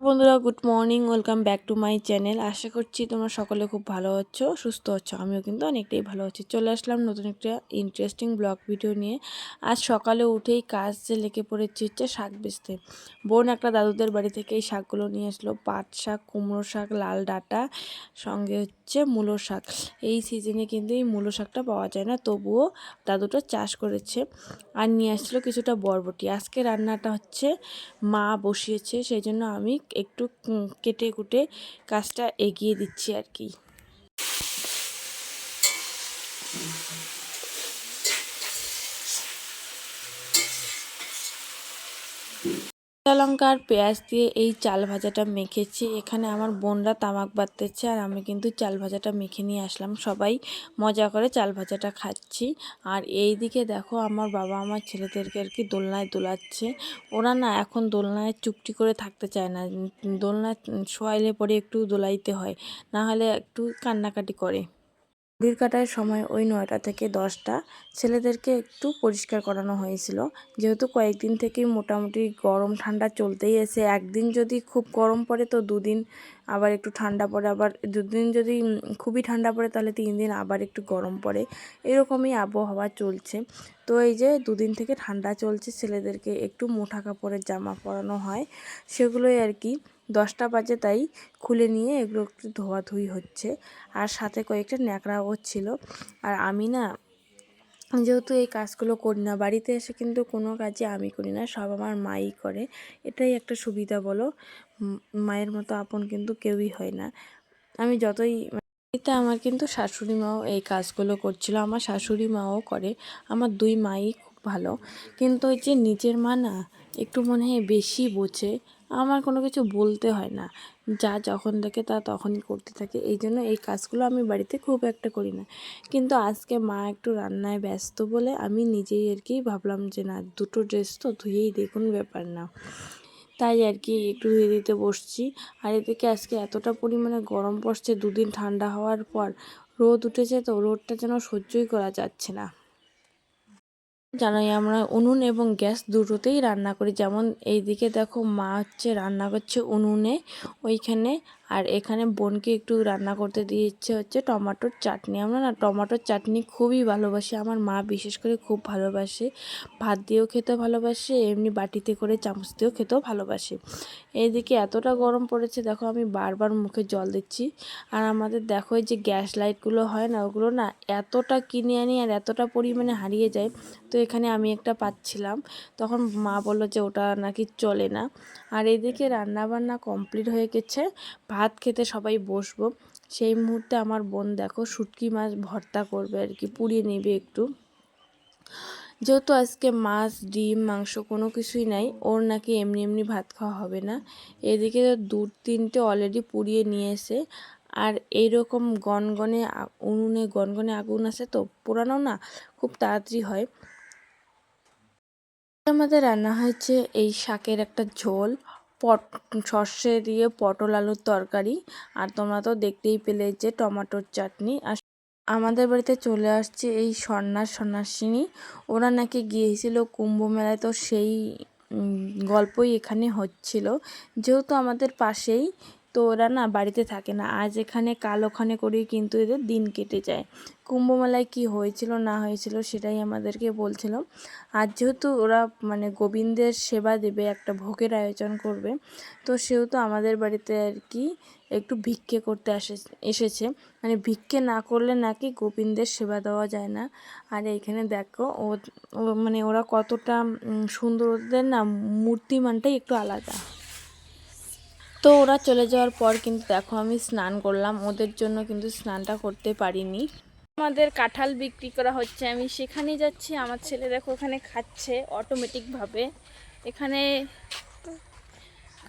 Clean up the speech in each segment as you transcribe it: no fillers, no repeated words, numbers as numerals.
বন্ধুরা, good morning. Welcome back to my channel. আশা করছি তোমরা সকলে খুব ভালো আছো, সুস্থ আছো। আমিও কিন্তু অনেকটাই ভালো আছি। চলে আসলাম নতুন একটা ইন্টারেস্টিং ব্লগ ভিডিও নিয়ে। আজ সকালে উঠেই কাজে লেগে পড়েছি শাক বেচতে। বোন একটা দাদুদের বাড়ি থেকে এই শাকগুলো নিয়ে আসলো। পাট শাক, কুমড়ো শাক, লাল ডাঁটা, সঙ্গে মূলো শাক। এই সিজনে কিন্তু এই মূলো শাকটা পাওয়া যায় না, তবুও দাদুটা চাষ করেছে। আর নিয়ে আসলো কিছুটা বরবটি। আজকে রান্নাটা মা বসিয়েছে, সেই জন্য আমি একটু কেটে কুটে কাজটা এগিয়ে দিচ্ছি আর কি। কাঁচা লঙ্কা আর পেঁয়াজ দিয়ে এই চাল ভাজাটা মেখেছি। এখানে আমার বোনরা তামাক বাড়তেছে আর আমি কিন্তু চাল ভাজাটা মেখে নিয়ে আসলাম। সবাই মজা করে চাল ভাজাটা খাচ্ছি। আর এই দিকে দেখো, আমার বাবা আমার ছেলেদেরকে আর কি দোলনায় দোলাচ্ছে। ওরা না এখন দোলনায় চুপটি করে থাকতে চায় না। দোলনায় শোয়াইলে পরে একটু দোলাইতে হয়, না হলে একটু কান্নাকাটি করে। ঘড়ির কাটার সময় ওই 9টা থেকে 10টা। ছেলেদেরকে একটু পরিষ্কার করানো হয়েছিল, যেহেতু কয়েকদিন থেকেই মোটামুটি গরম ঠান্ডা চলতেই আছে। একদিন যদি খুব গরম পড়ে তো দুদিন আবার একটু ঠান্ডা পড়ে, আবার দুদিন যদি খুবই ঠান্ডা পড়ে তাহলে 3 দিন আবার একটু গরম পড়ে। এরকমই আবহাওয়া চলছে। তো এই যে দুদিন থেকে ঠান্ডা চলছে, ছেলেদেরকে একটু মোটা কাপড়ের জামা পরানো হয়, সেগুলোই আর কি। 10টা বাজে, তাই খুলে নিয়ে এগুলো একটু ধোয়াধুয়ি হচ্ছে। আর সাথে কয়েকটা ন্যাকড়াও ছিল। আর আমি না, যেহেতু এই কাজগুলো করি না বাড়িতে এসে, কিন্তু কোনো কাজই আমি করি না, সব আমার মাই করে। এটাই একটা সুবিধা বলো। মায়ের মতো আপন কিন্তু কেউই হয় না। আমি যতই এটা আমার কিন্তু শাশুড়ি মাও এই কাজগুলো করছিল, আমার শাশুড়ি মাও করে। আমার দুই মাই খুব ভালো, কিন্তু ওই যে নিজের মা না একটু মনে হয় বেশি বোঝে। আমার কোনো কিছু বলতে হয় না, যা যখন দেখে তা তখনই করতে থাকে। এই জন্য এই কাজগুলো আমি বাড়িতে খুব একটা করি না। কিন্তু আজকে মা একটু রান্নায় ব্যস্ত বলে আমি নিজেই আর কি ভাবলাম যে না, দুটো ড্রেস তো ধুয়েই দেখুন, ব্যাপার না, তাই আর কি একটু ধুয়ে দিতে বসছি। আর এদিকে আজকে এতটা পরিমাণে গরম পড়ছে, দুদিন ঠান্ডা হওয়ার পর রোদ উঠেছে, তো রোদটা যেন সহ্যই করা যাচ্ছে না। জানোই আমরা উনুন এবং গ্যাস দুটোতেই রান্না করি। যেমন এইদিকে দেখো, মা রান্না করছে উনুনে ওইখানে, আর এখানে বোনকে একটু রান্না করতে দিয়েছে টমেটোর চাটনি। আমরা না টমেটোর চাটনি খুবই ভালোবাসি, আমার মা বিশেষ করে খুব ভালোবাসে। ভাত দিয়েও খেতে ভালোবাসে, এমনি বাটিতে করে চামচ দিয়েও খেতেও ভালোবাসে। এইদিকে এতটা গরম পড়েছে, দেখো আমি বারবার মুখে জল দিচ্ছি। আর আমাদের দেখো এই যে গ্যাস লাইটগুলো হয় না, ওগুলো না এতটা কিনে আনি আর এতটা পরিমাণে হারিয়ে যায়। তো এখানে আমি একটা পাচ্ছিলাম, তখন মা বললো যে ওটা নাকি চলে না। আর এদিকে রান্নাবান্না কমপ্লিট হয়ে গেছে, ভাত খেতে সবাই বসবো। সেই মুহূর্তে আমার বোন দেখো শুটকি মাছ ভর্তা করবে আর কি, পুড়িয়ে নেবে একটু। যেহেতু আজকে মাছ, ডিম, মাংস কোনো কিছুই নাই, ওর নাকি এমনি এমনি ভাত খাওয়া হবে না। এদিকে 2-3টে অলরেডি পুড়িয়ে নিয়ে এসে, আর এইরকম গনগনে উনুনে গনগনে আগুন আছে, তো পোড়ানো না খুব তাড়াতাড়ি হয়। আমাদের রান্না হয়েছে এই শাকের একটা ঝোল, সর্ষে দিয়ে পটল আলুর তরকারি, আর তোমরা তো দেখতেই পেলে যে টমেটোর চাটনি। আর আমাদের বাড়িতে চলে আসছে এই সন্ন্যাসিনী, ওরা নাকি গিয়েছিল কুম্ভ মেলায়, তো সেই গল্পই এখানে হচ্ছিল। যেহেতু আমাদের পাশেই, তো ওরা না বাড়িতে থাকে না, আজ এখানে কাল ওখানে করেই কিন্তু এদের দিন কেটে যায়। কুম্ভ মেলায় কী হয়েছিল না হয়েছিল সেটাই আমাদেরকে বলছিল। আর যেহেতু ওরা মানে গোবিন্দের সেবা দেবে, একটা ভোগের আয়োজন করবে, তো সেহেতু আমাদের বাড়িতে আর কি একটু ভিক্ষে করতে এসেছে। মানে ভিক্ষে না করলে নাকি গোবিন্দের সেবা দেওয়া যায় না। আর এইখানে দেখো মানে ওরা কতটা সুন্দর, ওদের না মূর্তিমানটাই একটু আলাদা। তো ওরা চলে যাওয়ার পর কিন্তু দেখো আমি স্নান করলাম, ওদের জন্য কিন্তু স্নানটা করতে পারিনি। আমাদের কাঁঠাল বিক্রি করা হচ্ছে, আমি সেখানেই যাচ্ছি। আমার ছেলে দেখো ওখানে খাচ্ছে অটোমেটিকভাবে। এখানে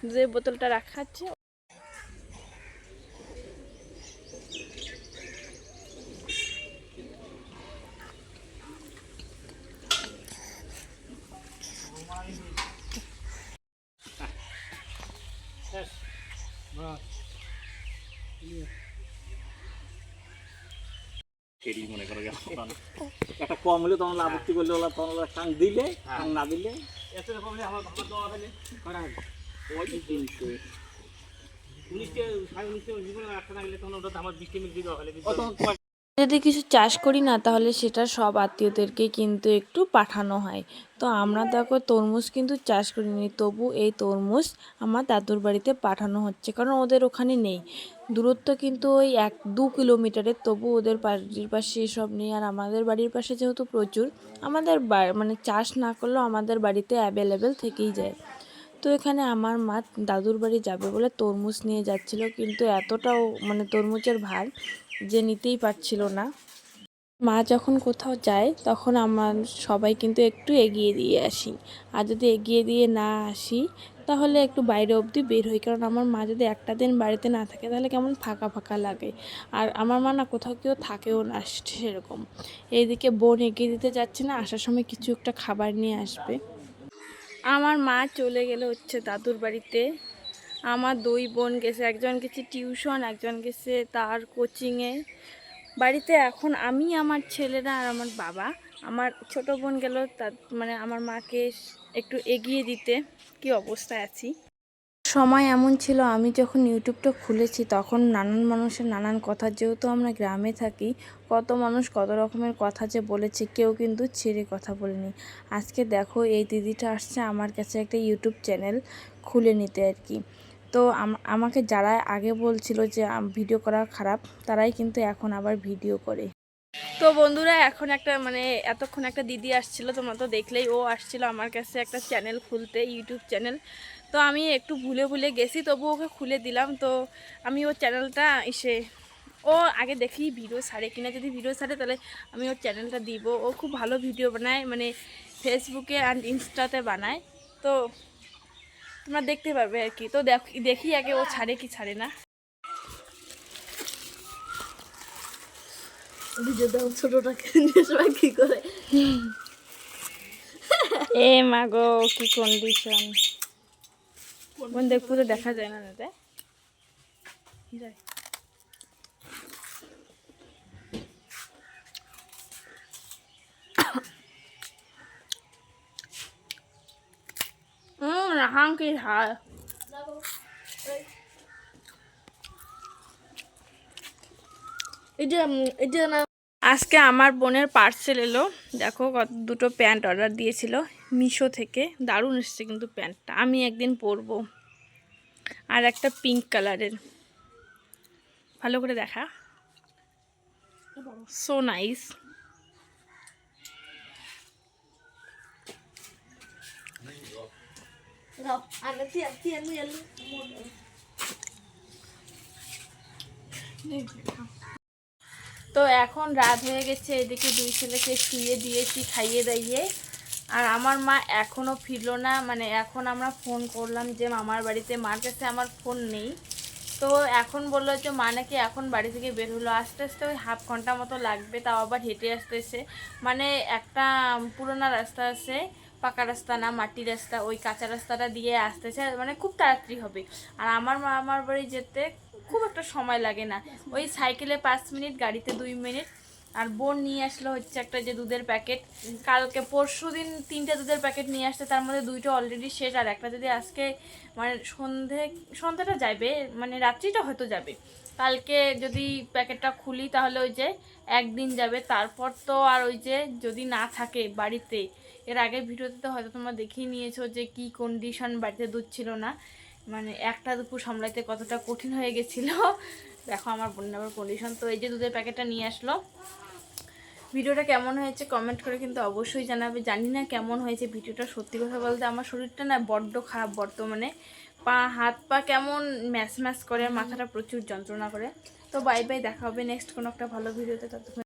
দুধের বোতলটা রাখা আছে। মনে করো একটা কম হলে তখন আপত্তি করলে ওরা তখন টাং দিলে, টাং না দিলে যদি কিছু চাষ করি না তাহলে সেটা সব আত্মীয়দেরকে কিন্তু একটু পাঠানো হয়। তো আমরা দেখো তরমুজ কিন্তু চাষ করিনি, তবু এই তরমুজ আমার দাদুর বাড়িতে পাঠানো হচ্ছে, কারণ ওদের ওখানে নেই। দূরত্ব কিন্তু ওই 1-2 কিলোমিটারের, তবু ওদের বাড়ির পাশে এসব নেই। আর আমাদের বাড়ির পাশে যেহেতু প্রচুর, আমাদের মানে চাষ না করলেও আমাদের বাড়িতে অ্যাভেলেবেল থেকেই যায়। তো এখানে আমার মা দাদুর বাড়ি যাবে বলে তরমুজ নিয়ে যাচ্ছিল, কিন্তু এতটাও মানে তরমুজের ভার যে নিতেই পারছিল না। মা যখন কোথাও যায় তখন আমার সবাই কিন্তু একটু এগিয়ে দিয়ে আসি, আর যদি এগিয়ে দিয়ে না আসি তাহলে একটু বাইরে অবধি বের হই, কারণ আমার মা যদি একটা দিন বাড়িতে না থাকে তাহলে কেমন ফাঁকা ফাঁকা লাগে। আর আমার মা না কোথাও কেউ থাকেও না সেরকম। এইদিকে বোন এগিয়ে দিতে যাচ্ছে না, আসার সময় কিছু একটা খাবার নিয়ে আসবে। আমার মা চলে গেলে হচ্ছে দাদুর বাড়িতে। আমার 2 বোন গেছে, একজন গেছে টিউশন, একজন গেছে তার কোচিংয়ে। বাড়িতে এখন আমি, আমার ছেলেরা আর আমার বাবা। আমার ছোট বোন গেল তার মানে আমার মাকে একটু এগিয়ে দিতে। কি অবস্থায় আছি। সময় এমন ছিল, আমি যখন ইউটিউবটা খুলেছি তখন নানান মানুষের নানান কথা, যেহেতু আমরা গ্রামে থাকি, কত মানুষ কত রকমের কথা যে বলেছে, কেউ কিন্তু ছেড়ে কথা বলেনি। আজকে দেখো এই দিদিটা আসছে আমার কাছে একটা ইউটিউব চ্যানেল খুলে নিতে আর কি। তো আমাকে যারা আগে বলছিল যে ভিডিও করা খারাপ, তারাই কিন্তু এখন আবার ভিডিও করে। তো বন্ধুরা, এখন একটা মানে এতক্ষণ একটা দিদি আসছিল, তোমরা তো দেখলেই, ও আসছিল আমার কাছে একটা চ্যানেল খুলতে, ইউটিউব চ্যানেল। তো আমি একটু ভুলে ভুলে গেছি, তবু ওকে খুলে দিলাম। তো আমি ওর চ্যানেলটা ও আগে দেখি ভিডিও ছাড়ে কিনা, যদি ভিডিও ছাড়ে তাহলে আমি ওর চ্যানেলটা দিব। ও খুব ভালো ভিডিও বানায়, মানে ফেসবুকে আর ইনস্টাতে বানায়। তো তোমরা দেখতে পারবে আর কি। তো দেখি আগে ও ছাড়ে কি ছাড়ে না। ছোটটাকে নিয়ে সবাই কি করে, এ মা গো কি কন্ডিশন, বন্ধু পুরো দেখা যায় না দাদা। রাহাং কি হাল। আজকে আমার বোনের পার্সেল এলো, দেখো দুটো প্যান্ট অর্ডার দিয়েছিল মিশো থেকে, দারুণ এসছে কিন্তু প্যান্টটা, আমি একদিন পরবো। আর একটা পিঙ্ক কালারের, ভালো করে দেখা, সো নাইস। তো এখন রাত হয়ে গেছে, এদিকে 2 ছেলেকে শুয়ে দিয়েছি খাইয়ে দাইয়ে। আর আমার মা এখনও ফিরলো না, মানে এখন আমরা ফোন করলাম যে মামার বাড়িতে, মার কাছে আমার ফোন নেই। তো এখন বললো যে মা নাকি এখন বাড়ি থেকে বের হলো, আস্তে আস্তে ওই হাফ ঘন্টা মতো লাগবে, তাও আবার হেঁটে আসতেছে। মানে একটা পুরোনো রাস্তা আছে, পাকা রাস্তা না, মাটির রাস্তা, ওই কাঁচা রাস্তাটা দিয়ে আসতেছে, মানে খুব তাড়াতাড়ি হবে। আর আমার মামার বাড়ি যেতে খুব একটা সময় লাগে না, ওই সাইকেলে 5 মিনিট, গাড়িতে 2 মিনিট। আর বোন নিয়ে আসলো হচ্ছে একটা যে দুধের প্যাকেট, কালকে পরশু দিন 3টে দুধের প্যাকেট নিয়ে আসতে, তার মধ্যে 2টো অলরেডি শেষ, আর একটা যদি আজকে মানে সন্ধ্যাটা যাবে, মানে রাত্রিটা হয়তো যাবে। কালকে যদি প্যাকেটটা খুলি তাহলে ওই যে একদিন যাবে, তারপর তো আর ওই যে যদি না থাকে বাড়িতে। এর আগের ভিডিওতে তো হয়তো তোমরা দেখিয়ে নিয়েছো যে কি কন্ডিশন, বাড়িতে দুধ ছিল না, মানে একটা দুপুর সামলাইতে কতটা কঠিন হয়ে গেছিলো। দেখো আমার বোনের আবার কন্ডিশন। তো এই যে দুধের প্যাকেটটা নিয়ে আসলো। ভিডিওটা কেমন হয়েছে কমেন্ট করে কিন্তু অবশ্যই জানাবে। জানি না কেমন হয়েছে ভিডিওটা, সত্যি কথা বলতে আমার শরীরটা না বড্ড খারাপ বর্তমানে, হাত পা কেমন ম্যাচ ম্যাচ করে, মাথাটা প্রচুর যন্ত্রণা করে। তো বাই বাই, দেখা হবে নেক্সট কোনো একটা ভালো ভিডিওতে। ততক্ষণ